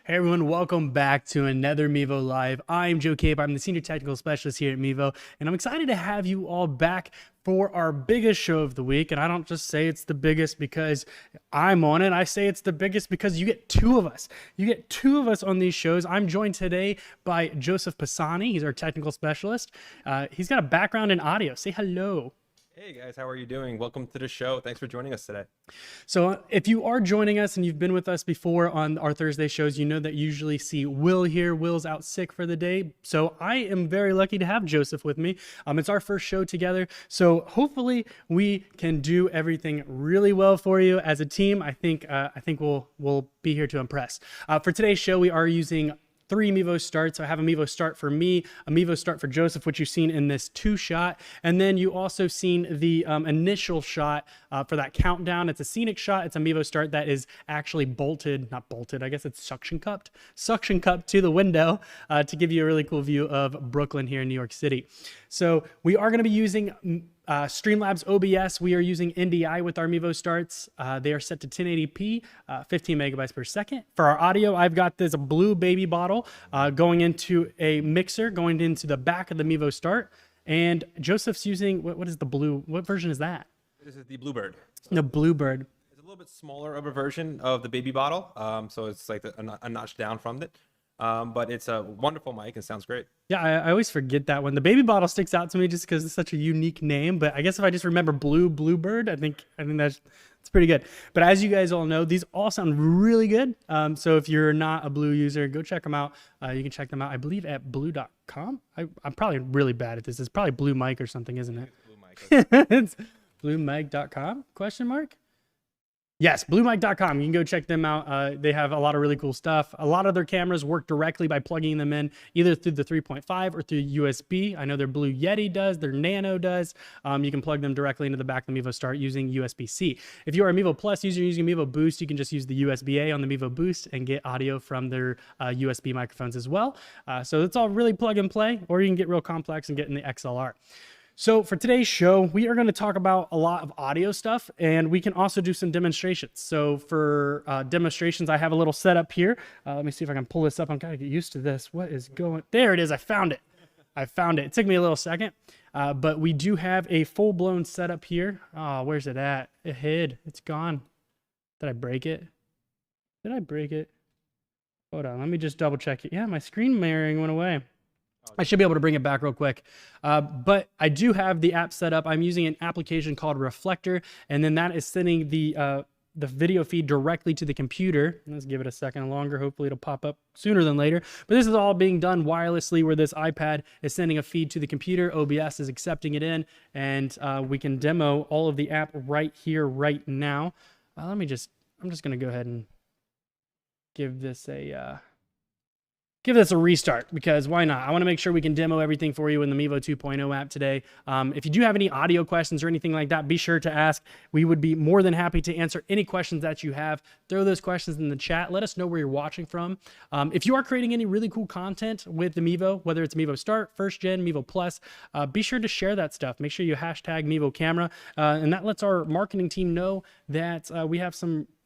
Hey everyone, welcome back to another Mevo Live. I'm Joe Cape. I'm the Senior Technical Specialist here at Mevo, and I'm excited to have you all back for our biggest show of the week. And I don't just say it's the biggest because I'm on it. I say it's the biggest because you get two of us. You get two of us on these shows. I'm joined today by Joseph Pisani. He's our Technical Specialist. He's got a background in audio. Say hello. Hey guys, how are you doing? Welcome to the show. Thanks for joining us today. So if you are joining us and you've been with us before on our Thursday shows, you know that you usually see Will here. Will's out sick for the day. So I am very lucky to have Joseph with me. It's our first show together. So hopefully we can do everything really well for you as a team. I think we'll be here to impress. For today's show, we are using 3 Mevo starts. I have a Mevo start for me, a Mevo start for Joseph, which you've seen in this 2-shot. And then you also seen the initial shot for that countdown. It's a scenic shot. It's a Mevo start that is actually not bolted. I guess it's suction cupped to the window to give you a really cool view of Brooklyn here in New York City. So we are going to be using Streamlabs OBS. We are using NDI with our Mevo starts. They are set to 1080p, 15 megabytes per second. For our audio, I've got this blue baby bottle going into a mixer, going into the back of the Mevo start. And Joseph's using, what is the blue? What version is that? This is the Bluebird. The Bluebird. It's a little bit smaller of a version of the baby bottle, so it's like a notch down from it. But it's a wonderful mic and sounds great. Yeah, I always forget that one. The baby bottle sticks out to me just because it's such a unique name. But I guess if I just remember Bluebird, I think that's pretty good. But as you guys all know, these all sound really good. So if you're not a Blue user, go check them out. You can check them out, I believe, at blue.com. I'm probably really bad at this. It's probably Blue Mic or something, isn't it? Blue mic. It's bluemic.com? Question mark? Yes, bluemic.com. You can go check them out. They have a lot of really cool stuff. A lot of their cameras work directly by plugging them in either through the 3.5 or through USB. I know their Blue Yeti does, their Nano does. You can plug them directly into the back of the Mevo Start using USB-C. If you are a Mevo Plus user using Mevo Boost, you can just use the USB-A on the Mevo Boost and get audio from their USB microphones as well. So it's all really plug and play, or you can get real complex and get in the XLR. So for today's show, we are going to talk about a lot of audio stuff, and we can also do some demonstrations. So for demonstrations, I have a little setup here. Let me see if I can pull this up. I'm going to get used to this. What is going? There it is. I found it. It took me a little second, but we do have a full-blown setup here. Oh, where's it at? It hid. It's gone. Did I break it? Hold on. Let me just double check it. Yeah, my screen mirroring went away. I should be able to bring it back real quick. But I do have the app set up. I'm using an application called Reflector, and then that is sending the video feed directly to the computer. Let's give it a second longer. Hopefully it'll pop up sooner than later. But this is all being done wirelessly, where this iPad is sending a feed to the computer. OBS is accepting it in, and we can demo all of the app right here, right now. I'm just going to go ahead and give this a restart, because why not? I want to make sure we can demo everything for you in the Mevo 2.0 app today. If you do have any audio questions or anything like that, be sure to ask. We would be more than happy to answer any questions that you have. Throw those questions in the chat. Let us know where you're watching from. If you are creating any really cool content with the Mevo, whether it's Mevo Start, First Gen, Mevo Plus, be sure to share that stuff. Make sure you hashtag Mevo Camera, and that lets our marketing team know that we have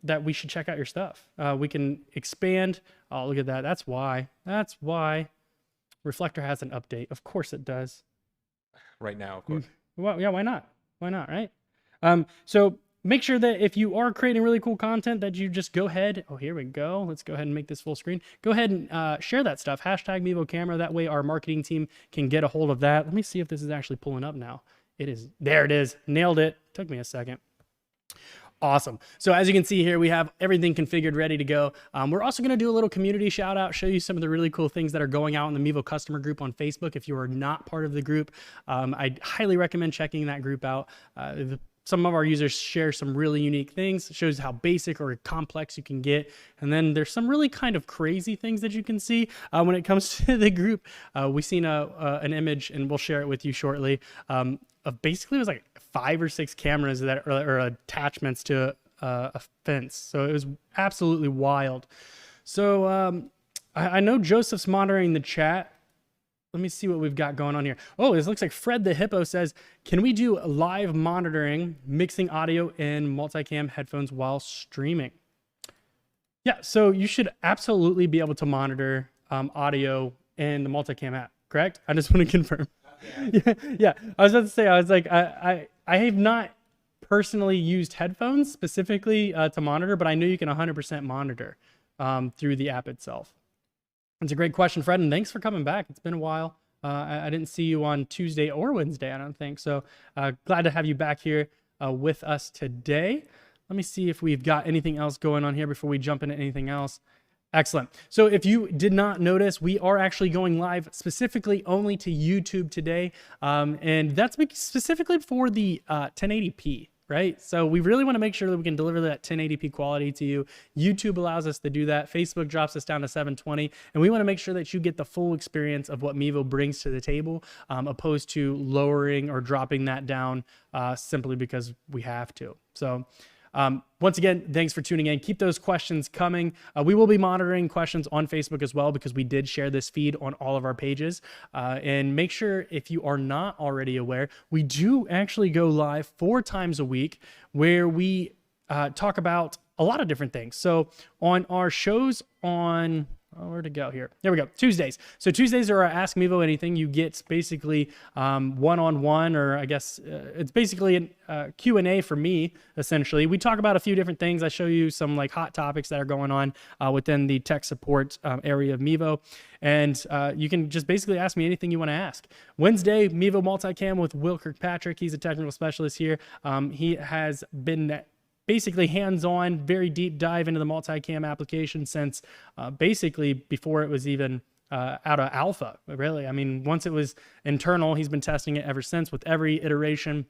that we should check out your stuff. We can expand. Oh, look at that. That's why Reflector has an update. Of course it does. Right now, of course. Well, yeah, why not? Why not, right? So make sure that if you are creating really cool content, that you just go ahead. Oh, here we go. Let's go ahead and make this full screen. Go ahead and share that stuff. Hashtag Mevo Camera. That way our marketing team can get a hold of that. Let me see if this is actually pulling up now. It is. There it is. Nailed it. Took me a second. Awesome. So as you can see here, we have everything configured, ready to go. We're also going to do a little community shout out, show you some of the really cool things that are going out in the Mevo customer group on Facebook. If you are not part of the group, I highly recommend checking that group out. Some of our users share some really unique things. It shows how basic or complex you can get. And then there's some really kind of crazy things that you can see when it comes to the group. We've seen an image, and we'll share it with you shortly, of basically it was like 5 or 6 cameras that are attachments to a fence. So it was absolutely wild. So I know Joseph's monitoring the chat. Let me see what we've got going on here. Oh, this looks like Fred the Hippo says, can we do live monitoring, mixing audio in multicam headphones while streaming? Yeah, so you should absolutely be able to monitor audio in the Multicam app, correct? I just want to confirm. Yeah, yeah. I was about to say, I was like, I have not personally used headphones specifically to monitor, but I know you can 100% monitor through the app itself. It's a great question, Fred, and thanks for coming back. It's been a while. I didn't see you on Tuesday or Wednesday, I don't think. So glad to have you back here with us today. Let me see if we've got anything else going on here before we jump into anything else. Excellent. So if you did not notice, we are actually going live specifically only to YouTube today. And that's specifically for the 1080p. Right? So we really want to make sure that we can deliver that 1080p quality to you. YouTube allows us to do that. Facebook drops us down to 720. And we want to make sure that you get the full experience of what Mevo brings to the table, opposed to lowering or dropping that down simply because we have to. So once again, thanks for tuning in. Keep those questions coming. We will be monitoring questions on Facebook as well, because we did share this feed on all of our pages. And make sure, if you are not already aware, we do actually go live 4 times a week where we talk about a lot of different things. So on our shows on... Oh, where'd it go here? There we go. Tuesdays. So Tuesdays are our Ask Mevo Anything. You get basically one-on-one, or I guess it's basically a Q&A for me, essentially. We talk about a few different things. I show you some like hot topics that are going on within the tech support area of Mevo. And you can just basically ask me anything you want to ask. Wednesday, Mevo Multicam with Will Kirkpatrick. He's a technical specialist here. He has been basically hands-on, very deep dive into the multicam application since basically before it was even out of alpha, really. I mean, once it was internal, he's been testing it ever since with every iteration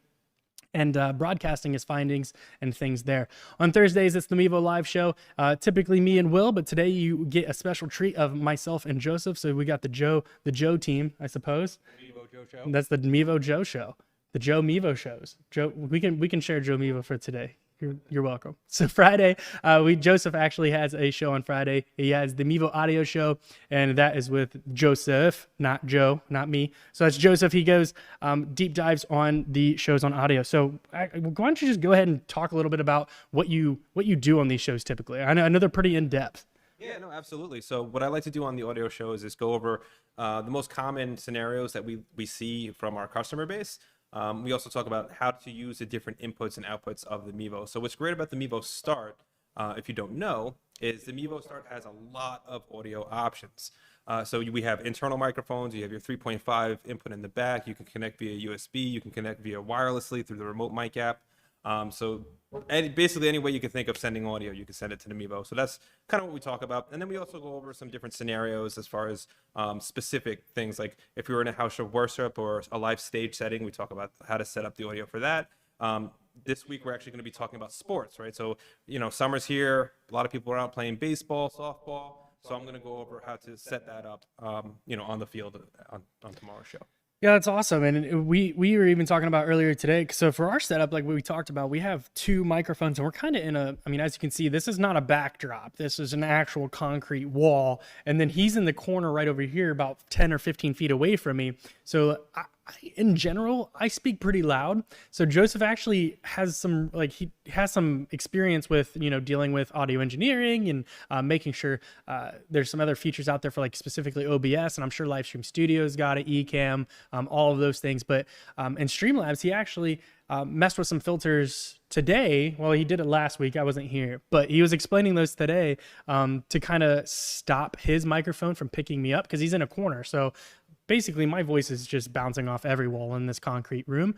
and broadcasting his findings and things there. On Thursdays, it's the Mevo Live Show. Typically me and Will, but today you get a special treat of myself and Joseph. So we got the Joe team, I suppose. Mevo Joe Show. That's the Mevo Joe Show. The Joe Mevo shows. Joe, we can share Joe Mevo for today. You're welcome. So Friday, Joseph actually has a show on Friday. He has the Mevo Audio Show, and that is with Joseph, not Joe, not me. So that's Joseph. He goes deep dives on the shows on audio. So why don't you just go ahead and talk a little bit about what you do on these shows typically? I know they're pretty in depth. Yeah, no, absolutely. So what I like to do on the audio shows is go over the most common scenarios that we see from our customer base. We also talk about how to use the different inputs and outputs of the Mevo. So what's great about the Mevo Start, if you don't know, is the Mevo Start has a lot of audio options. So we have internal microphones. You have your 3.5 input in the back. You can connect via USB. You can connect via wirelessly through the remote mic app. So basically any way you can think of sending audio, you can send it to the Mevo. So that's kind of what we talk about. And then we also go over some different scenarios as far as specific things, like if you're in a house of worship or a live stage setting, we talk about how to set up the audio for that. This week, we're actually going to be talking about sports, right? So, summer's here. A lot of people are out playing baseball, softball. So I'm going to go over how to set that up, on the field on tomorrow's show. Yeah, that's awesome. And we were even talking about earlier today. So for our setup, like what we talked about, we have 2 microphones and we're kind of as you can see, this is not a backdrop. This is an actual concrete wall. And then he's in the corner right over here about 10 or 15 feet away from me. So in general, I speak pretty loud. So Joseph actually has some, he has some experience with, dealing with audio engineering and making sure there's some other features out there for specifically OBS. And I'm sure Livestream Studio's got it, Ecamm, all of those things. But in Streamlabs, he actually messed with some filters today. Well, he did it last week. I wasn't here, but he was explaining those today to kind of stop his microphone from picking me up because he's in a corner. So basically my voice is just bouncing off every wall in this concrete room.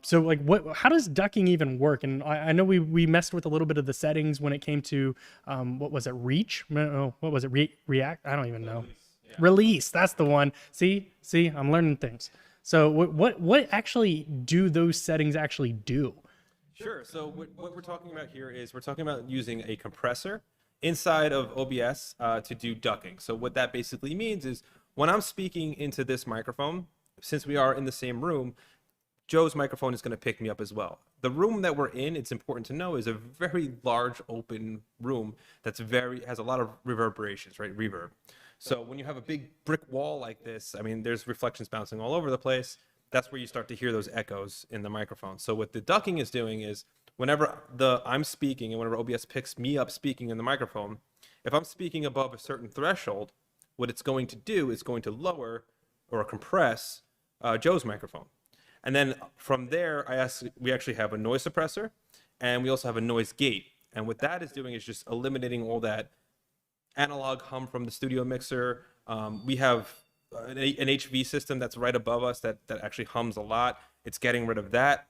So how does ducking even work? And I know we messed with a little bit of the settings when it came to, what was it? Reach? No, what was it? React? I don't even know. Yeah. Release. That's the one. See, I'm learning things. So what actually do those settings actually do? Sure. So what we're talking about here is we're talking about using a compressor inside of OBS to do ducking. So what that basically means is when I'm speaking into this microphone, since we are in the same room, Joe's microphone is going to pick me up as well. The room that we're in, it's important to know, is a very large open room that's has a lot of reverberations, right? Reverb. So when you have a big brick wall like this, there's reflections bouncing all over the place. That's where you start to hear those echoes in the microphone. So what the ducking is doing is whenever I'm speaking and whenever OBS picks me up speaking in the microphone, If I'm speaking above a certain threshold, what it's going to do is going to lower or compress Joe's microphone. And then from there, we actually have a noise suppressor, and we also have a noise gate. And what that is doing is just eliminating all that analog hum from the studio mixer. We have an HV system that's right above us that actually hums a lot. It's getting rid of that,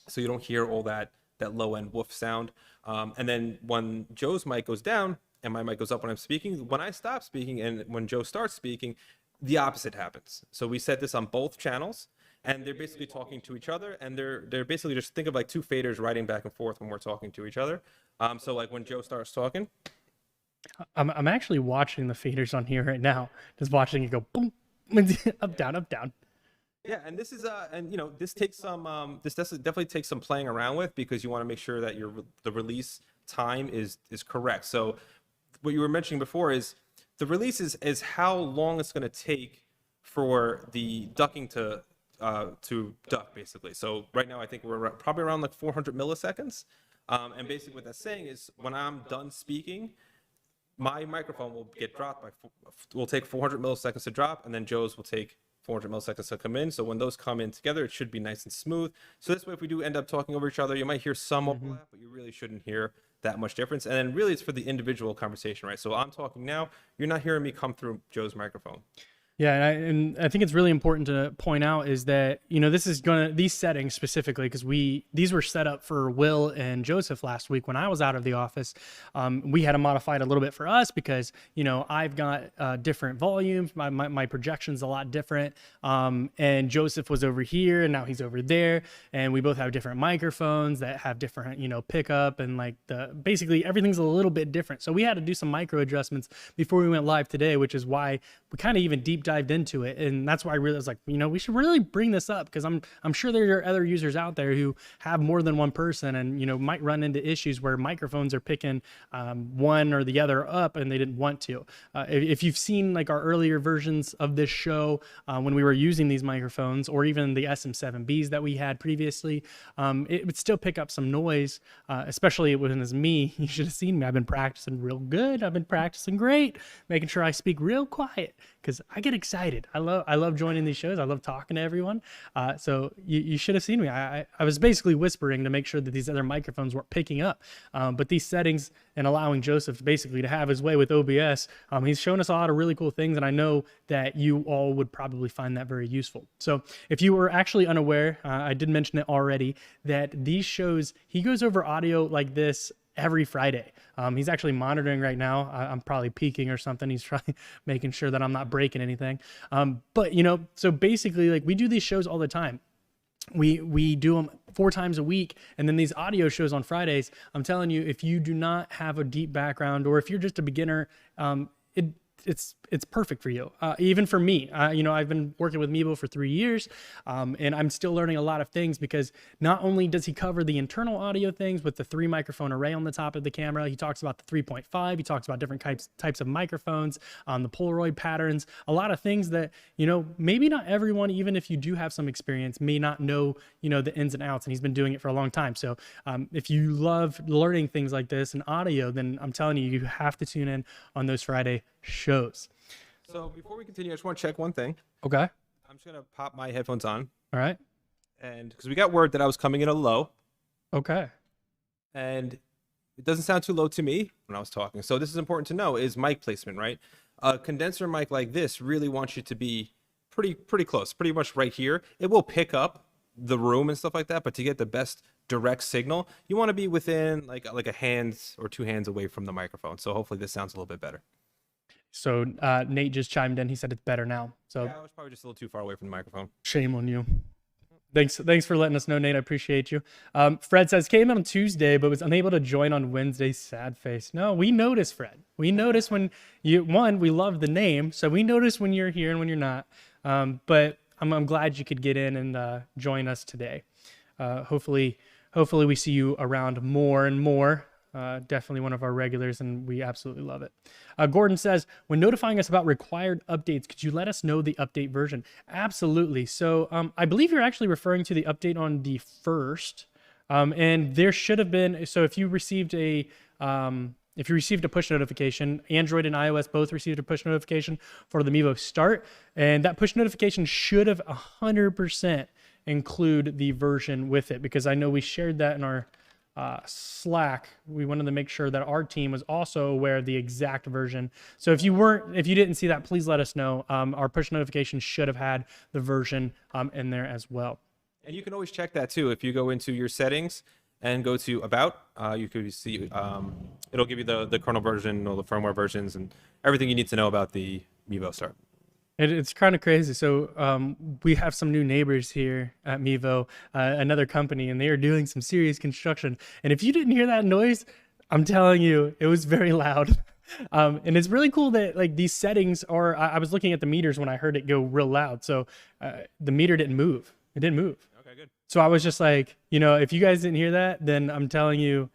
so you don't hear all that low end woof sound. And then when Joe's mic goes down and my mic goes up when I'm speaking, when I stop speaking and when Joe starts speaking, the opposite happens. So we set this on both channels, and they're basically talking to each other, and they're basically just, think of like two faders riding back and forth when we're talking to each other. So like when Joe starts talking, I'm actually watching the faders on here right now, just watching it go boom, up, down, up, down. yeah, and this is and you know, this takes some this definitely takes some playing around with, because you want to make sure that the release time is correct. So what you were mentioning before is the release is how long it's going to take for the ducking to duck, basically. So right now I think we're probably around like 400 milliseconds, and basically what that's saying is when I'm done speaking, my microphone will get dropped will take 400 milliseconds to drop, and then Joe's will take 400 milliseconds to come in. So when those come in together, it should be nice and smooth. So this way, if we do end up talking over each other, you might hear some overlap, but you really shouldn't hear that much difference. And then really it's for the individual conversation, right? So I'm talking now, you're not hearing me come through Joe's microphone. Yeah, and I think it's really important to point out is that, you know, these settings specifically, because these were set up for Will and Joseph last week when I was out of the office. We had to modify it a little bit for us because, you know, I've got different volumes. My projection's a lot different. And Joseph was over here and now he's over there. And we both have different microphones that have different, you know, pickup, and like basically everything's a little bit different. So we had to do some micro adjustments before we went live today, which is why we kind of even deep dived into it. And that's why I really was like, you know, we should really bring this up, because I'm sure there are other users out there who have more than one person and, you know, might run into issues where microphones are picking one or the other up and they didn't want to. If you've seen like our earlier versions of this show, when we were using these microphones, or even the SM7Bs that we had previously, it would still pick up some noise, especially when it was me. You should have seen me. I've been practicing real good. I've been practicing great, making sure I speak real quiet, because I get excited. I love joining these shows. I love talking to everyone. So you should have seen me. I was basically whispering to make sure that these other microphones weren't picking up. But these settings and allowing Joseph basically to have his way with OBS, he's shown us a lot of really cool things, and I know that you all would probably find that very useful. So if you were actually unaware, I did mention it already, that these shows, he goes over audio like this every Friday. He's actually monitoring right now. I'm probably peeking or something. He's trying, making sure that I'm not breaking anything. But you know, so basically, like, we do these shows all the time. We do them 4 times a week, and then these audio shows on Fridays. I'm telling you, if you do not have a deep background, or if you're just a beginner, it's perfect for you. Even for me, you know, I've been working with Mevo for 3 years, and I'm still learning a lot of things, because not only does he cover the internal audio things with the 3 microphone array on the top of the camera, he talks about the 3.5, he talks about different types of microphones, the Polaroid patterns, a lot of things that, you know, maybe not everyone, even if you do have some experience, may not know, you know, the ins and outs, and he's been doing it for a long time. So if you love learning things like this in audio, then I'm telling you, you have to tune in on those Friday shows. So before we continue, I just want to check one thing. Okay. I'm just gonna pop my headphones on, All right. and because we got word that I was coming in a low, Okay. and it doesn't sound too low to me when I was talking. So this is important to know, is mic placement, right? A condenser mic like this really wants you to be pretty close, pretty much right here. It will pick up the room and stuff like that, but to get the best direct signal, you want to be within like a hands or 2 hands away from the microphone. So hopefully this sounds a little bit better. So Nate just chimed in. He said it's better now. So Yeah, I was probably just a little too far away from the microphone. shame on you. Thanks for letting us know, Nate. I appreciate you. Fred says, came in on Tuesday, but was unable to join on Wednesday. Sad face. No, we notice, Fred. We notice when we love the name, so we notice when you're here and when you're not. But I'm glad you could get in and join us today. Hopefully we see you around more and more. Definitely one of our regulars, and we absolutely love it. Gordon says, when notifying us about required updates, could you let us know the update version? Absolutely. So I believe you're actually referring to the update on the 1st, and there should have been, so if you received a if you received a push notification, Android and iOS both received a push notification for the Mevo Start, and that push notification should have 100% include the version with it, because I know we shared that in our Slack. We wanted to make sure that our team was also aware of the exact version. So if you didn't see that, please let us know. Our push notification should have had the version in there as well. And you can always check that too. If you go into your settings and go to about, you could see, it'll give you the kernel version or the firmware versions and everything you need to know about the Mevo Start. It's kind of crazy. So we have some new neighbors here at Mevo, another company, and they are doing some serious construction. And if you didn't hear that noise, I'm telling you, it was very loud. And it's really cool that like these settings are, I was looking at the meters when I heard it go real loud. So the meter didn't move. It didn't move. Okay, good. So I was just like, if you guys didn't hear that, then I'm telling you,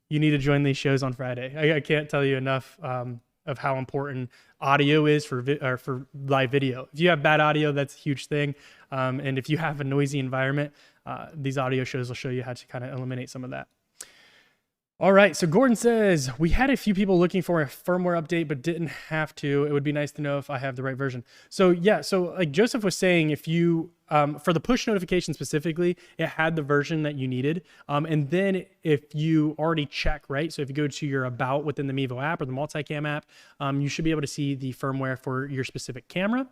you need to join these shows on Friday. I can't tell you enough of how important audio is for live video. If you have bad audio, that's a huge thing. And if you have a noisy environment, these audio shows will show you how to kind of eliminate some of that. All right, so Gordon says, we had a few people looking for a firmware update, but didn't have to. It would be nice to know if I have the right version. So yeah, so like Joseph was saying, if you, for the push notification specifically, it had the version that you needed. And then if you already check, right? So if you go to your about within the Mevo app or the Multicam app, you should be able to see the firmware for your specific camera.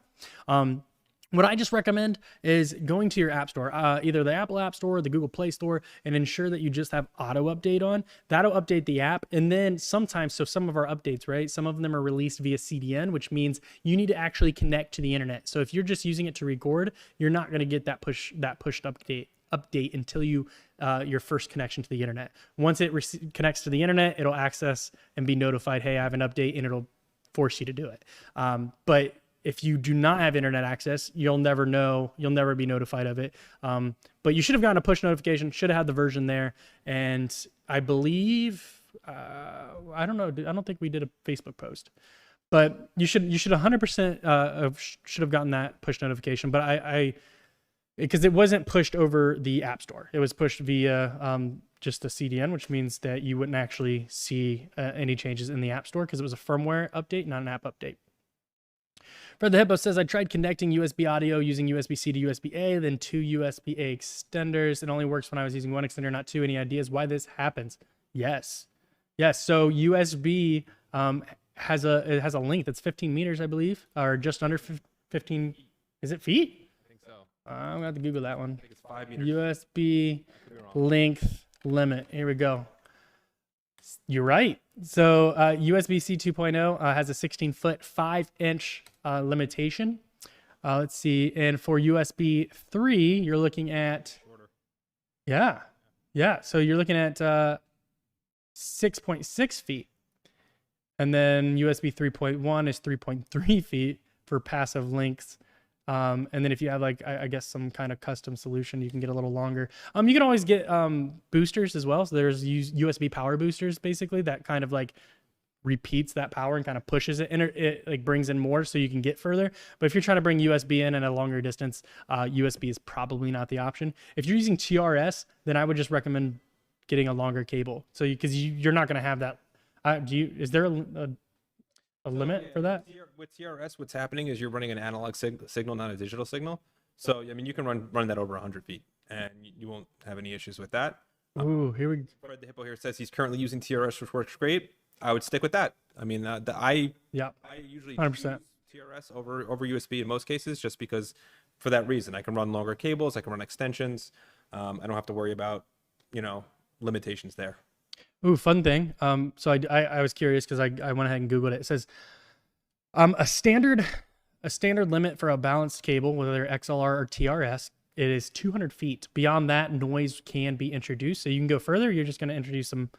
What I just recommend is going to your app store, either the Apple App Store or the Google Play Store, and ensure that you just have auto update on. That'll update the app. And then sometimes, so some of our updates, right? Some of them are released via CDN, which means you need to actually connect to the internet. So if you're just using it to record, you're not going to get that pushed update until your first connection to the internet. Once it connects to the internet, it'll access and be notified, hey, I have an update, and it'll force you to do it. But if you do not have internet access, you'll never know, you'll never be notified of it. But you should have gotten a push notification, should have had the version there. And I believe, I don't know, I don't think we did a Facebook post, but you should 100% should have gotten that push notification. But because it wasn't pushed over the App Store, it was pushed via just a CDN, which means that you wouldn't actually see any changes in the App Store because it was a firmware update, not an app update. Fred the Hippo says, I tried connecting USB audio using USB-C to USB-A, then 2 USB-A extenders. It only works when I was using one extender, not two. Any ideas why this happens? Yes. So USB has a length. It's 15 meters, I believe, or just under 15. Is it feet? I think so. I'm going to have to Google that one. I think it's 5 meters. USB length limit. Here we go. You're right. So USB-C 2.0 has a 16-foot, 5-inch limitation. Let's see. And for USB 3, you're looking at... Shorter. Yeah. So you're looking at 6.6 feet. And then USB 3.1 is 3.3 feet for passive links. And then if you have like, I guess some kind of custom solution, you can get a little longer. You can always get boosters as well. So there's USB power boosters basically that kind of like repeats that power and kind of pushes it, and it like brings in more so you can get further. But if you're trying to bring USB in at a longer distance, USB is probably not the option. If you're using TRS, then I would just recommend getting a longer cable. So because you're not going to have that. Is there a limit for that? With TRS, what's happening is you're running an analog signal, not a digital signal. So, I mean, you can run that over 100 feet, and you won't have any issues with that. Ooh, here we go. Fred the Hippo here says he's currently using TRS, which works great. I would stick with that. I mean, I usually 100%. use TRS over USB in most cases, just because for that reason. I can run longer cables, I can run extensions. I don't have to worry about, limitations there. Ooh, fun thing. So I was curious because I went ahead and Googled it. It says a standard limit for a balanced cable, whether XLR or TRS, it is 200 feet. Beyond that, noise can be introduced. So you can go further. You're just going to introduce some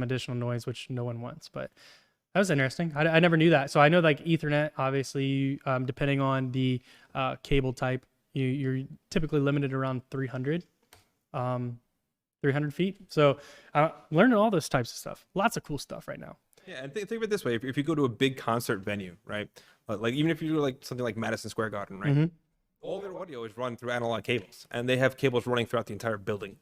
additional noise, which no one wants. But that was interesting. I never knew that. So I know like Ethernet, obviously, depending on the cable type, you're typically limited around 300 feet. So learning all those types of stuff. Lots of cool stuff right now. Yeah, and think of it this way. If you go to a big concert venue, right? Like even if you do like something like Madison Square Garden, right? Mm-hmm. All their audio is run through analog cables, and they have cables running throughout the entire building.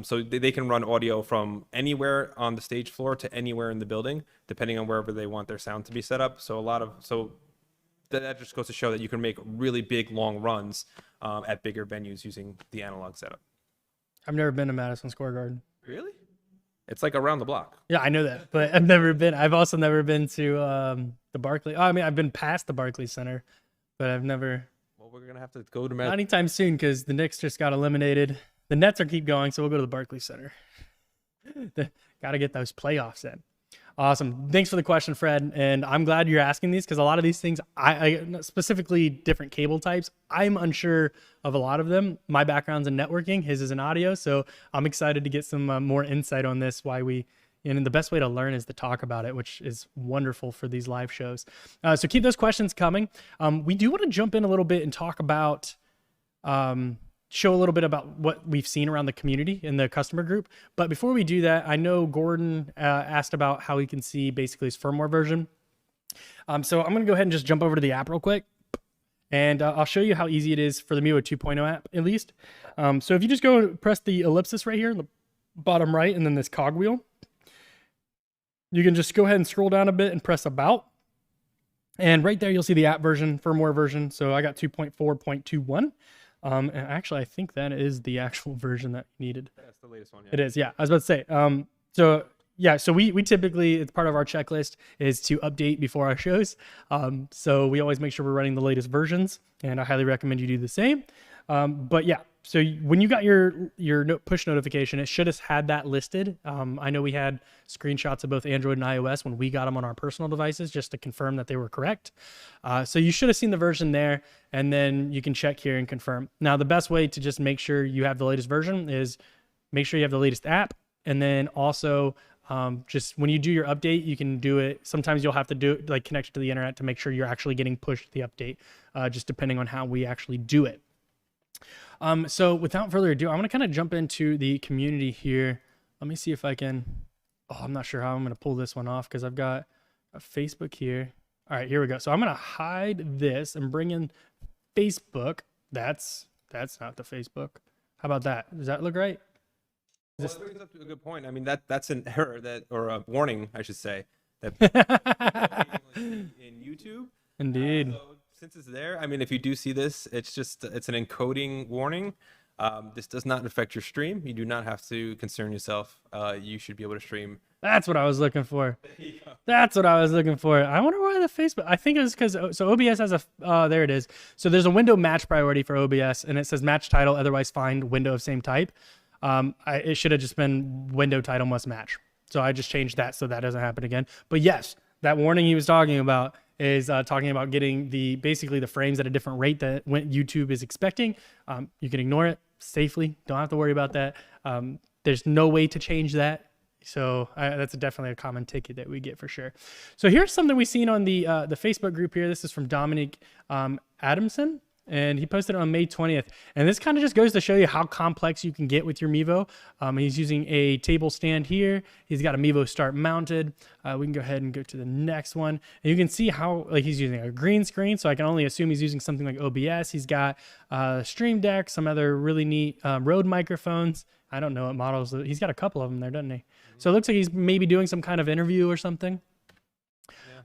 So they can run audio from anywhere on the stage floor to anywhere in the building, depending on wherever they want their sound to be set up. So that just goes to show that you can make really big, long runs at bigger venues using the analog setup. I've never been to Madison Square Garden. Really? It's like around the block. Yeah, I know that, but I've never been. I've also never been to the Barclays. Oh, I mean, I've been past the Barclays Center, but I've never. Well, we're gonna have to go to Not anytime soon because the Knicks just got eliminated. The Nets are keep going, so we'll go to the Barclays Center. Got to get those playoffs in. Awesome. Thanks for the question, Fred. And I'm glad you're asking these because a lot of these things, I specifically different cable types, I'm unsure of a lot of them. My background's in networking, his is in audio. So I'm excited to get some more insight on this, and the best way to learn is to talk about it, which is wonderful for these live shows. So keep those questions coming. We do want to jump in a little bit and talk about, show a little bit about what we've seen around the community in the customer group. But before we do that, I know Gordon asked about how he can see basically his firmware version. So I'm going to go ahead and just jump over to the app real quick. And I'll show you how easy it is for the Mevo 2.0 app, at least. So if you just go press the ellipsis right here in the bottom right, and then this cogwheel, you can just go ahead and scroll down a bit and press About. And right there, you'll see the app version, firmware version. So I got 2.4.21. And actually, I think that is the actual version that you needed. That's the latest one. Yeah. It is, yeah. I was about to say. So we typically, it's part of our checklist is to update before our shows. So we always make sure we're running the latest versions, and I highly recommend you do the same. But yeah, so when you got your push notification, it should have had that listed. I know we had screenshots of both Android and iOS when we got them on our personal devices just to confirm that they were correct. So you should have seen the version there, and then you can check here and confirm. Now, the best way to just make sure you have the latest version is make sure you have the latest app, and then also just when you do your update, you can do it. Sometimes you'll have to do it, like connect it to the internet to make sure you're actually getting pushed the update, just depending on how we actually do it. So without further ado, I'm going to kind of jump into the community here. Let me see if I can, I'm not sure how I'm going to pull this one off because I've got a Facebook here. All right, here we go. So I'm going to hide this and bring in Facebook. That's not the Facebook. How about that? Does that look right? Well, that brings up a good point. I mean, that's an error or a warning, I should say, that in YouTube. Indeed. So since it's there, I mean, if you do see this, it's an encoding warning. This does not affect your stream. You do not have to concern yourself. You should be able to stream. That's what I was looking for. That's what I was looking for. I wonder why the Facebook. I think it was because OBS has a. There it is. So there's a window match priority for OBS, and it says match title, otherwise find window of same type. It should have just been window title must match. So I just changed that so that doesn't happen again. But yes, that warning he was talking about is talking about getting basically the frames at a different rate that YouTube is expecting. You can ignore it safely. Don't have to worry about that. There's no way to change that. So that's definitely a common ticket that we get for sure. So here's something we've seen on the Facebook group here. This is from Dominic Adamson, and he posted it on May 20th. And this kind of just goes to show you how complex you can get with your Mevo. He's using a table stand here. He's got a Mevo Start mounted. We can go ahead and go to the next one. And you can see how he's using a green screen. So I can only assume he's using something like OBS. He's got Stream Deck, some other really neat Rode microphones. I don't know what models. He's got a couple of them there, doesn't he? So it looks like he's maybe doing some kind of interview or something.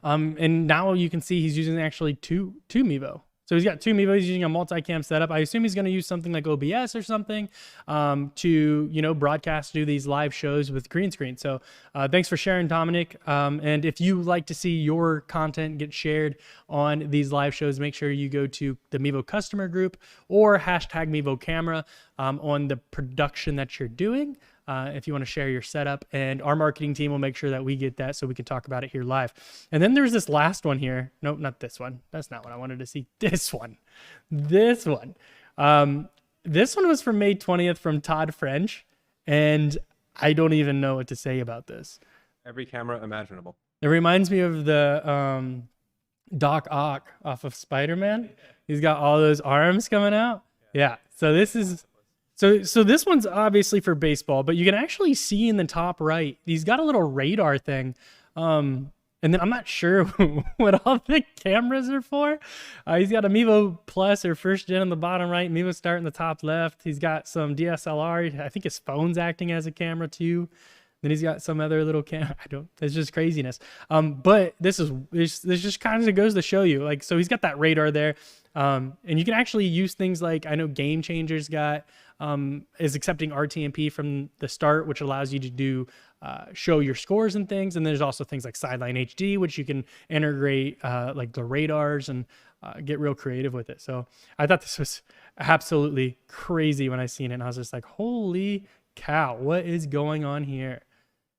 Yeah. And now you can see he's using actually two Mevo. So he's got two Mevo. He's using a multicam setup. I assume he's going to use something like OBS or something to, broadcast, do these live shows with green screen. So thanks for sharing, Dominic. And if you like to see your content get shared on these live shows, make sure you go to the Mevo customer group or hashtag Mevo Camera on the production that you're doing. If you want to share your setup, and our marketing team will make sure that we get that so we can talk about it here live. And then there's this last one here. Nope, not this one. That's not what I wanted to see. This one. This one was from May 20th from Todd French, and I don't even know what to say about this. Every camera imaginable. It reminds me of the Doc Ock off of Spider-Man. He's got all those arms coming out. Yeah. So this is... So this one's obviously for baseball, but you can actually see in the top right, he's got a little radar thing. And And then I'm not sure what all the cameras are for. He's got a Mevo Plus or first gen on the bottom right, Mevo Start in the top left. He's got some DSLR. I think his phone's acting as a camera too. Then he's got some other little camera. It's just craziness. But this just kind of goes to show you, like, so he's got that radar there. And you can actually use things like, I know Game Changers is accepting RTMP from the start, which allows you to do show your scores and things. And there's also things like Sideline HD, which you can integrate like the radars and get real creative with it. So I thought this was absolutely crazy when I seen it. And I was just like, holy cow, what is going on here?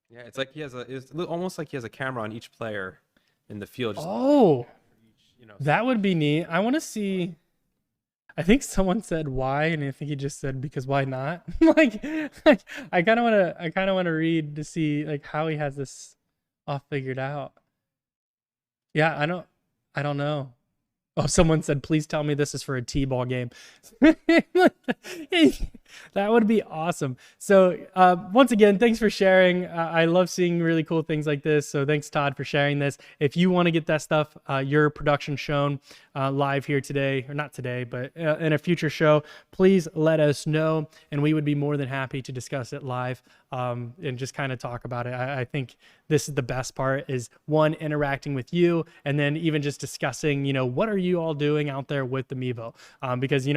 Yeah, it's like it's almost like he has a camera on each player in the field. That would be neat. I want to see. I think someone said why, and I think he just said because why not? like I kind of want to read to see like how he has this all figured out. Yeah, I don't know. Oh, someone said, please tell me this is for a T-ball game. That would be awesome. So once again, thanks for sharing. I love seeing really cool things like this. So thanks, Todd, for sharing this. If you want to get that stuff, your production shown live here today, or not today, but in a future show, please let us know. And we would be more than happy to discuss it live and just kind of talk about it. I think this is the best part, is one, interacting with you, and then even just discussing, what are you all doing out there with the Mevo? Because, the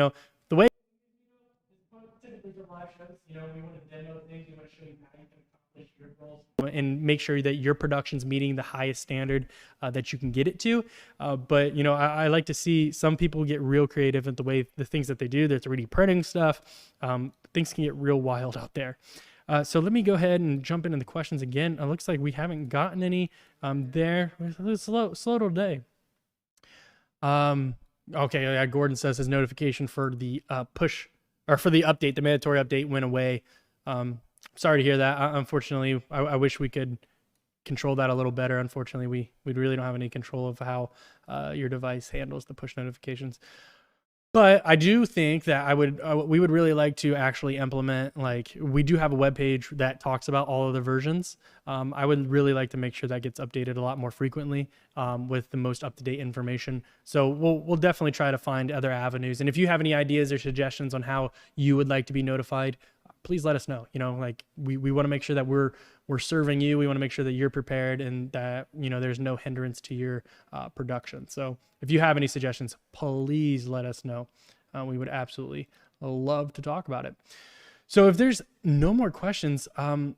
way typically for live shows, we want to demo things, we want to show you how you can accomplish your goals and make sure that your production's meeting the highest standard that you can get it to. But, I like to see some people get real creative in the things that they do. They're 3D printing stuff. Things can get real wild out there. So let me go ahead and jump into the questions again. It looks like we haven't gotten any there. It's slow today. Okay, yeah, Gordon says his notification for the push or for the update, the mandatory update, went away. Sorry to hear that. Unfortunately, I wish we could control that a little better. Unfortunately, we really don't have any control of how your device handles the push notifications. But I do think that we would really like to actually implement, like, we do have a web page that talks about all of the versions. I would really like to make sure that gets updated a lot more frequently with the most up-to-date information. So we'll definitely try to find other avenues. And if you have any ideas or suggestions on how you would like to be notified, please let us know. Like we want to make sure that we're serving you. We want to make sure that you're prepared and that, there's no hindrance to your production. So if you have any suggestions, please let us know. We would absolutely love to talk about it. So if there's no more questions, I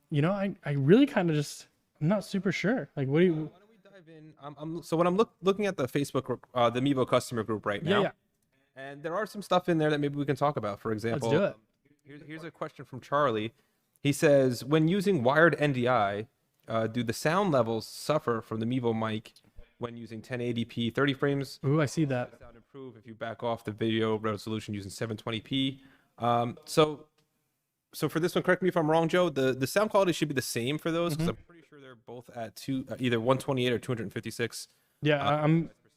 really kind of I'm not super sure. Like, what do you? Why don't we dive in? So when I'm looking at the Facebook group, the Mevo customer group right now, yeah. And there are some stuff in there that maybe we can talk about. For example, let's do it. Here's a question from Charlie. He says, when using wired NDI, do the sound levels suffer from the Mevo mic when using 1080p 30 frames? Ooh, I see that. Sound improve if you back off the video resolution using 720p. So for this one, correct me if I'm wrong, Joe, the sound quality should be the same for those, because I'm pretty sure they're both at either 128 or 256. Yeah,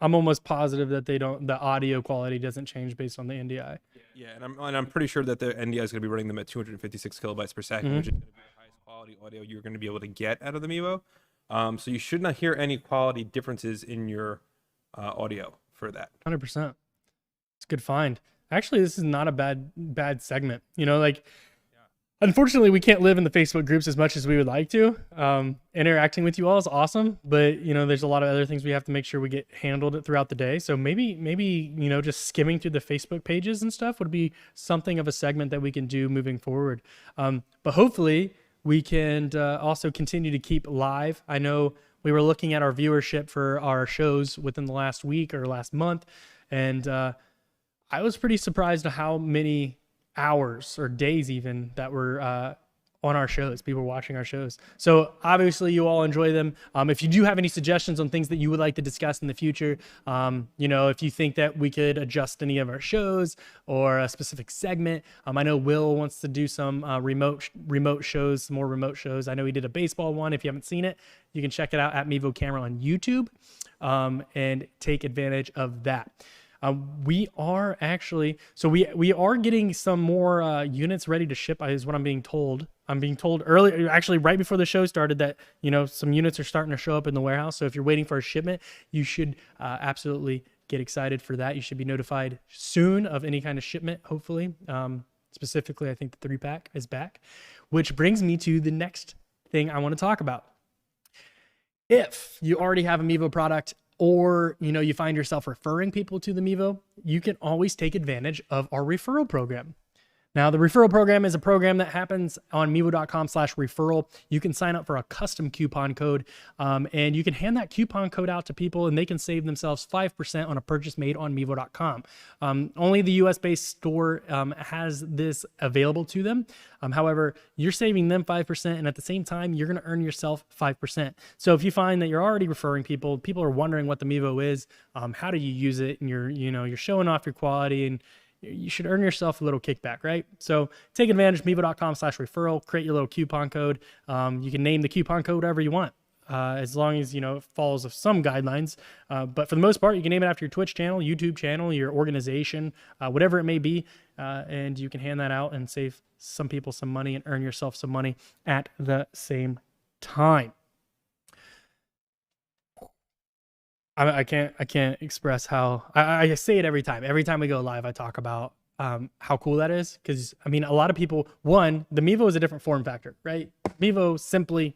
I'm almost positive that the audio quality doesn't change based on the NDI. Yeah, and I'm pretty sure that the NDI is going to be running them at 256 kilobytes per second, which is going to be the highest quality audio you're going to be able to get out of the Mevo. So you should not hear any quality differences in your audio for that. 100%. It's a good find. Actually, this is not a bad segment. Unfortunately, we can't live in the Facebook groups as much as we would like to. Interacting with you all is awesome, but there's a lot of other things we have to make sure we get handled throughout the day. So maybe just skimming through the Facebook pages and stuff would be something of a segment that we can do moving forward. But hopefully we can also continue to keep live. I know we were looking at our viewership for our shows within the last week or last month, and I was pretty surprised at how many hours or days even that were on our shows, people watching our shows. So obviously you all enjoy them. If you do have any suggestions on things that you would like to discuss in the future, if you think that we could adjust any of our shows or a specific segment, I know Will wants to do some remote shows, more remote shows. I know he did a baseball one. If you haven't seen it, you can check it out at Mevo Camera on YouTube and take advantage of that. We are actually, so we are getting some more units ready to ship, is what I'm being told. I'm being told earlier, actually right before the show started, that some units are starting to show up in the warehouse. So if you're waiting for a shipment, you should absolutely get excited for that. You should be notified soon of any kind of shipment, hopefully. Specifically, I think the 3-pack is back, which brings me to the next thing I want to talk about. If you already have a Mevo product, or you find yourself referring people to the Mevo, you can always take advantage of our referral program. Now, the referral program is a program that happens on mevo.com/referral. You can sign up for a custom coupon code, and you can hand that coupon code out to people, and they can save themselves 5% on a purchase made on mevo.com. Only the US-based store has this available to them. However, you're saving them 5%, and at the same time, you're going to earn yourself 5%. So if you find that you're already referring people, people are wondering what the Mevo is, how do you use it, and you're showing off your quality, and you should earn yourself a little kickback, right? So take advantage of mevo.com/referral, create your little coupon code. You can name the coupon code whatever you want, as long as, it follows some guidelines. But for the most part, you can name it after your Twitch channel, YouTube channel, your organization, whatever it may be. And you can hand that out and save some people some money and earn yourself some money at the same time. I can't express how I say it every time. Every time we go live, I talk about how cool that is. Because a lot of people, the Mevo is a different form factor, right? Mevo simply,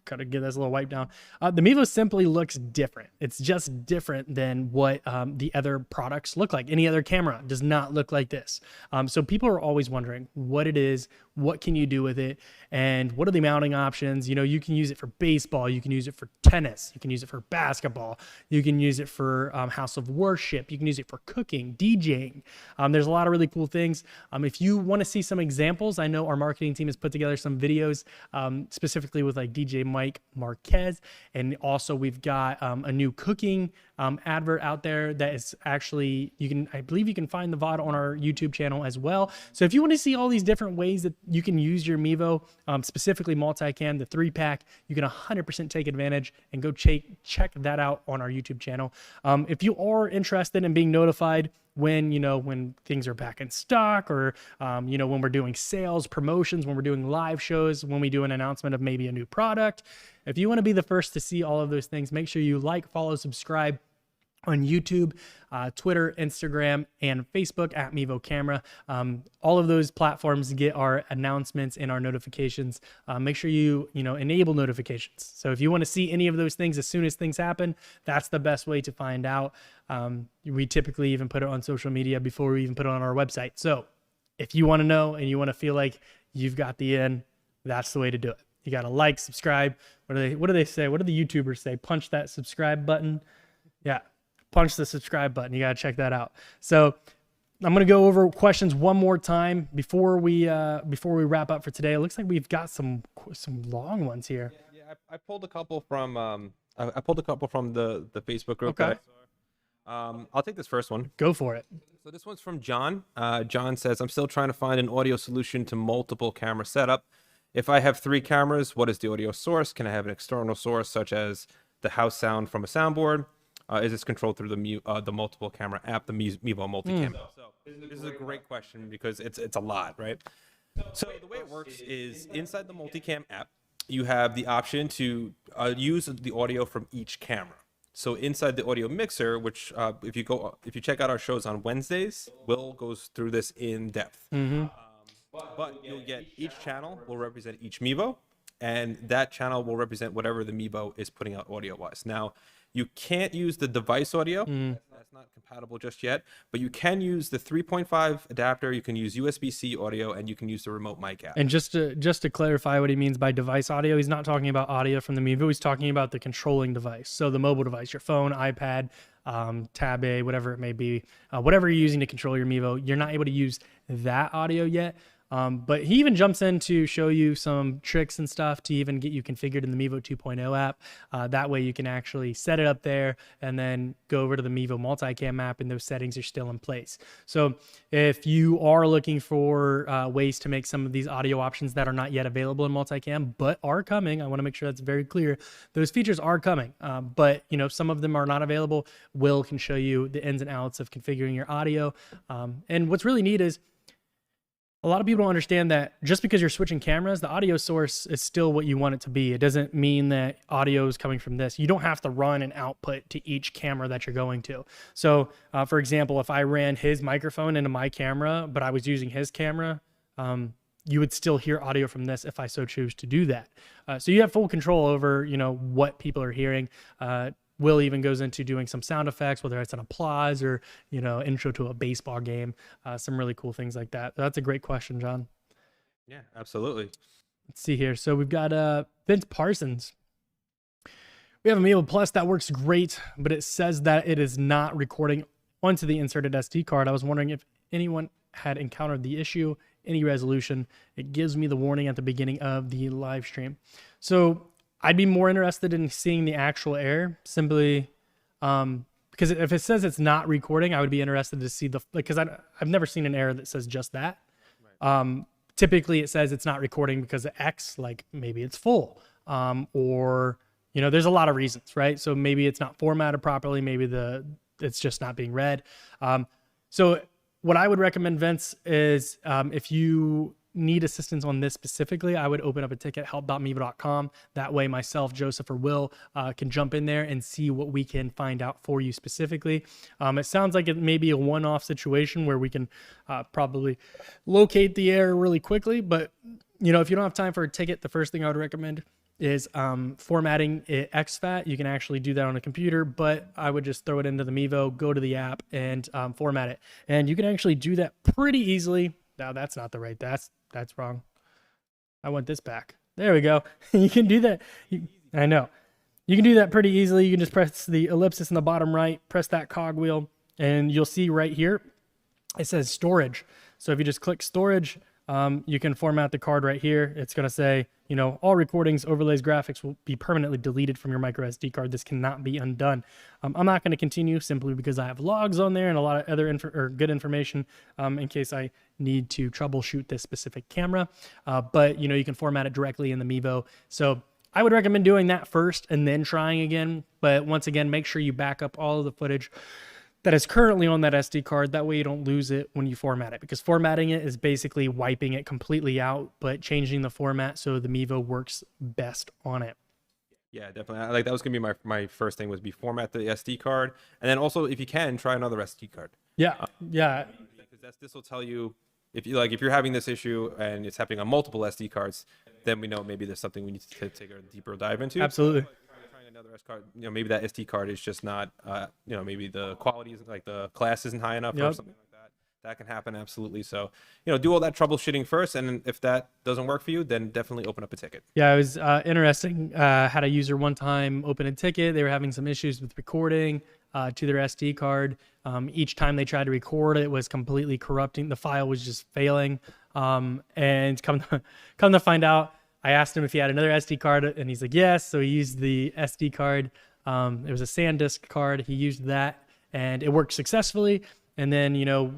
gotta give this a little wipe down. The Mevo simply looks different. It's just different than what the other products look like. Any other camera does not look like this. So people are always wondering what it is, what can you do with it, and what are the mounting options. You can use it for baseball, you can use it for tennis, you can use it for basketball, you can use it for house of worship, you can use it for cooking, DJing. There's a lot of really cool things. If you want to see some examples, I know our marketing team has put together some videos specifically with like DJ Mike Marquez, and also we've got a new cooking advert out there that is actually, I believe you can find the VOD on our YouTube channel as well. So if you want to see all these different ways that you can use your Mevo, specifically Multicam, the 3-pack, you can 100% take advantage and go check that out on our YouTube channel. If you are interested in being notified when things are back in stock, or when we're doing sales, promotions, when we're doing live shows, when we do an announcement of maybe a new product, if you want to be the first to see all of those things, make sure you like, follow, subscribe on YouTube, Twitter, Instagram, and Facebook at Mevo Camera. All of those platforms get our announcements and our notifications. Make sure you enable notifications. So if you want to see any of those things as soon as things happen, that's the best way to find out. We typically even put it on social media before we even put it on our website. So if you want to know and you want to feel like you've got the in, that's the way to do it. You got to like, subscribe. What do they say? What do the YouTubers say? Punch that subscribe button. Yeah. Punch the subscribe button. You got to check that out. So I'm going to go over questions one more time before we wrap up for today. It looks like we've got some long ones here. Yeah, I pulled a couple from I pulled a couple from the Facebook group. Okay. I'll take this first one. Go for it. So this one's from John. John says, I'm still trying to find an audio solution to multiple camera setup. If I have 3 cameras, what is the audio source? Can I have an external source such as the house sound from a soundboard? Is this controlled through the multiple camera app, the Mevo Multicam? So this is a great question because it's a lot, right? So the way it works is inside the Multicam app, you have the option to use the audio from each camera. So inside the audio mixer, which if you check out our shows on Wednesdays, Will goes through this in depth. But you'll get each channel will represent each Mevo, and that channel will represent whatever the Mevo is putting out audio-wise. Now, you can't use the device audio. That's not compatible just yet, but you can use the 3.5 adapter. You can use USB-C audio, and you can use the remote mic app. And just to clarify what he means by device audio, he's not talking about audio from the Mevo. He's talking about the controlling device. So the mobile device, your phone, iPad, Tab A, whatever it may be, whatever you're using to control your Mevo, you're not able to use that audio yet. But he even jumps in to show you some tricks and stuff to even get you configured in the Mevo 2.0 app. That way you can actually set it up there and then go over to the Mevo Multicam app, and those settings are still in place. So if you are looking for ways to make some of these audio options that are not yet available in Multicam, but are coming, I want to make sure that's very clear. Those features are coming, but some of them are not available. Will can show you the ins and outs of configuring your audio. And what's really neat is a lot of people don't understand that just because you're switching cameras, the audio source is still what you want it to be. It doesn't mean that audio is coming from this. You don't have to run an output to each camera that you're going to. So for example, if I ran his microphone into my camera, but I was using his camera, you would still hear audio from this if I so choose to do that. So you have full control over, what people are hearing. Will even goes into doing some sound effects, whether it's an applause or, intro to a baseball game, some really cool things like that. That's a great question, John. Yeah, absolutely. Let's see here. So we've got Vince Parsons. We have a Mevo Plus that works great, but it says that it is not recording onto the inserted SD card. I was wondering if anyone had encountered the issue, any resolution. It gives me the warning at the beginning of the live stream. So I'd be more interested in seeing the actual error, simply because if it says it's not recording, I would be interested to see because I've never seen an error that says just that. Right. Typically it says it's not recording because of X, like maybe it's full, or there's a lot of reasons, right? So maybe it's not formatted properly, maybe it's just not being read. So what I would recommend, Vince, is if you need assistance on this specifically, I would open up a ticket, help.mevo.com. That way myself, Joseph, or Will can jump in there and see what we can find out for you specifically. It sounds like it may be a one-off situation where we can probably locate the error really quickly, but if you don't have time for a ticket, the first thing I would recommend is formatting it Exfat. You can actually do that on a computer, but I would just throw it into the Mevo, go to the app, and format it. And you can actually do that pretty easily. No, that's not the right. That's wrong. I want this back. There we go. You can do that. I know. You can do that pretty easily. You can just press the ellipsis in the bottom right, press that cogwheel, and you'll see right here, it says storage. So if you just click storage, you can format the card right here. It's going to say, all recordings, overlays, graphics will be permanently deleted from your micro SD card. This cannot be undone. I'm not going to continue simply because I have logs on there and a lot of other good information in case I need to troubleshoot this specific camera. But you can format it directly in the Mevo. So I would recommend doing that first and then trying again. But once again, make sure you back up all of the footage that is currently on that SD card. That way you don't lose it when you format it, because formatting it is basically wiping it completely out, but changing the format so the Mevo works best on it. Yeah, definitely. Like that was gonna be my first thing, was be format the SD card, and then also, if you can, try another SD card. Yeah, yeah. Because this will tell you if you're having this issue and it's happening on multiple SD cards, then we know maybe there's something we need to take a deeper dive into. Absolutely. Trying another SD card, maybe that SD card is just not, maybe the quality isn't, like the class isn't high enough or something like that. That can happen, absolutely. So, do all that troubleshooting first, and if that doesn't work for you, then definitely open up a ticket. Yeah, it was interesting. Had a user one time open a ticket. They were having some issues with recording to their SD card. Each time they tried to record, it was completely corrupting. The file was just failing. And come to find out, I asked him if he had another SD card, and he's like, yes. So he used the SD card. It was a SanDisk card. He used that, and it worked successfully. And then,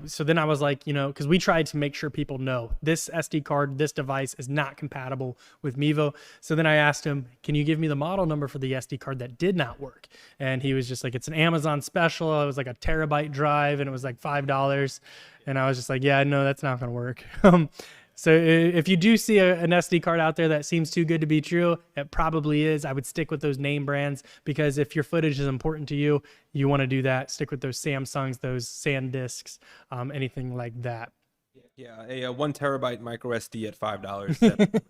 so then I was like, because we tried to make sure people know this SD card, this device is not compatible with Mevo. So then I asked him, can you give me the model number for the SD card that did not work? And he was just like, it's an Amazon special. It was like a terabyte drive, and it was like $5. And I was just like, yeah, no, that's not going to work. So if you do see an SD card out there that seems too good to be true, it probably is. I would stick with those name brands, because if your footage is important to you, you want to do that. Stick with those Samsungs, those SanDisks, anything like that. Yeah, a 1 terabyte micro SD at $5.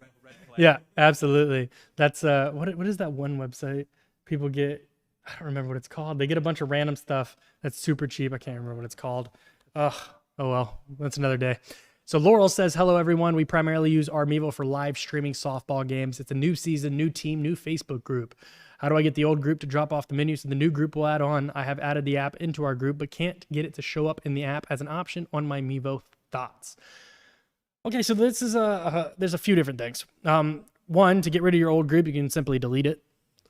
Yeah, absolutely. That's what is that one website people get? I don't remember what it's called. They get a bunch of random stuff that's super cheap. I can't remember what it's called. Oh well, that's another day. So Laurel says, hello, everyone. We primarily use our Mevo for live streaming softball games. It's a new season, new team, new Facebook group. How do I get the old group to drop off the menu so the new group will add on? I have added the app into our group, but can't get it to show up in the app as an option on my Mevo thoughts. Okay, so this is there's a few different things. One, to get rid of your old group, you can simply delete it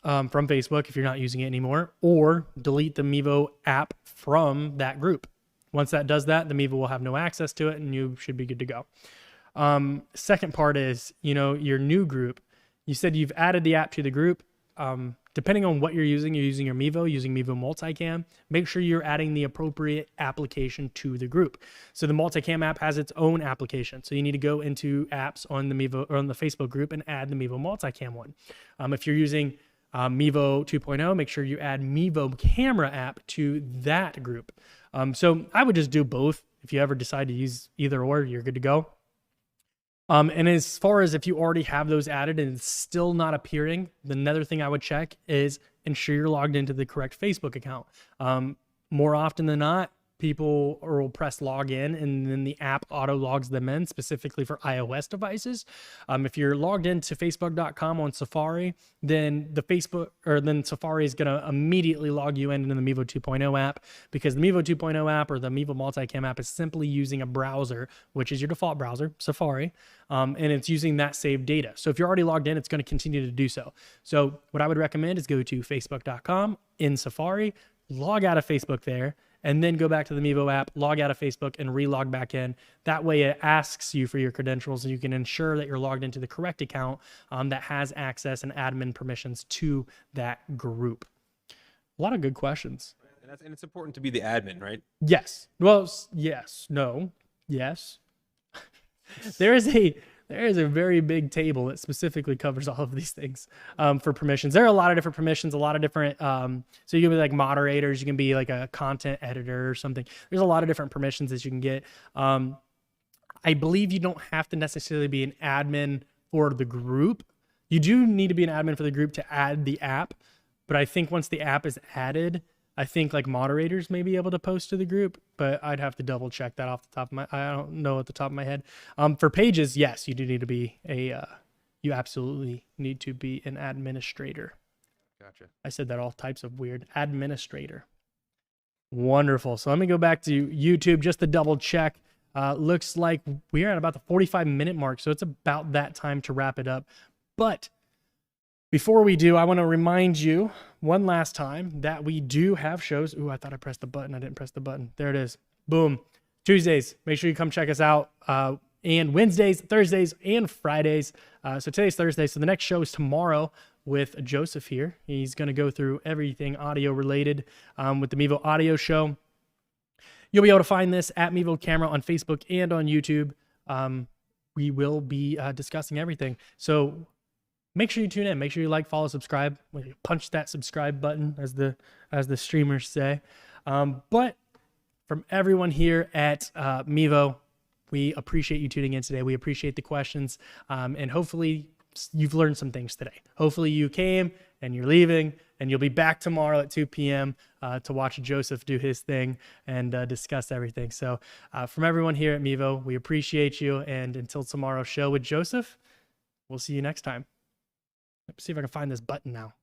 from Facebook if you're not using it anymore, or delete the Mevo app from that group. Once that does that, the Mevo will have no access to it and you should be good to go. Second part is, your new group. You said you've added the app to the group. Depending on what you're using your Mevo, using Mevo Multicam, make sure you're adding the appropriate application to the group. So the Multicam app has its own application. So you need to go into apps on the Mevo or on the Facebook group and add the Mevo Multicam one. If you're using Mevo 2.0, make sure you add Mevo Camera app to that group. So I would just do both. If you ever decide to use either or, you're good to go. And as far as if you already have those added and it's still not appearing, another thing I would check is ensure you're logged into the correct Facebook account. More often than not, people will press login and then the app auto logs them in, specifically for iOS devices. If you're logged into facebook.com on Safari, then then Safari is going to immediately log you into the Mevo 2.0 app, because the Mevo 2.0 app or the Mevo Multicam app is simply using a browser, which is your default browser, Safari, and it's using that saved data. So if you're already logged in, it's going to continue to do so. So what I would recommend is go to facebook.com in Safari, log out of Facebook there, and then go back to the Mevo app, log out of Facebook, and re-log back in. That way it asks you for your credentials, and you can ensure that you're logged into the correct account that has access and admin permissions to that group. A lot of good questions. And it's important to be the admin, right? Yes. Well, yes. No. Yes. There is a very big table that specifically covers all of these things for permissions. There are a lot of different permissions, a lot of different, so you can be like moderators, you can be like a content editor or something. There's a lot of different permissions that you can get. I believe you don't have to necessarily be an admin for the group. You do need to be an admin for the group to add the app, but I think once the app is added, I think like moderators may be able to post to the group, but I'd have to double check that off the top of I don't know at the top of my head. For pages, yes, you do need to be you absolutely need to be an administrator. Gotcha. I said that all types of weird. Administrator. Wonderful. So let me go back to YouTube just to double check. Looks like we are at about the 45-minute mark, so it's about that time to wrap it up. But before we do, I want to remind you one last time that we do have shows. Ooh, I thought I pressed the button. I didn't press the button. There it is. Boom. Tuesdays. Make sure you come check us out. And Wednesdays, Thursdays, and Fridays. So today's Thursday. So the next show is tomorrow with Joseph here. He's going to go through everything audio related with the Mevo Audio Show. You'll be able to find this at Mevo Camera on Facebook and on YouTube. We will be discussing everything. So make sure you tune in. Make sure you like, follow, subscribe. Punch that subscribe button, as the streamers say. But from everyone here at Mevo, we appreciate you tuning in today. We appreciate the questions, and hopefully you've learned some things today. Hopefully you came and you're leaving, and you'll be back tomorrow at 2 p.m. To watch Joseph do his thing and discuss everything. So from everyone here at Mevo, we appreciate you. And until tomorrow's show with Joseph, we'll see you next time. Let's see if I can find this button now.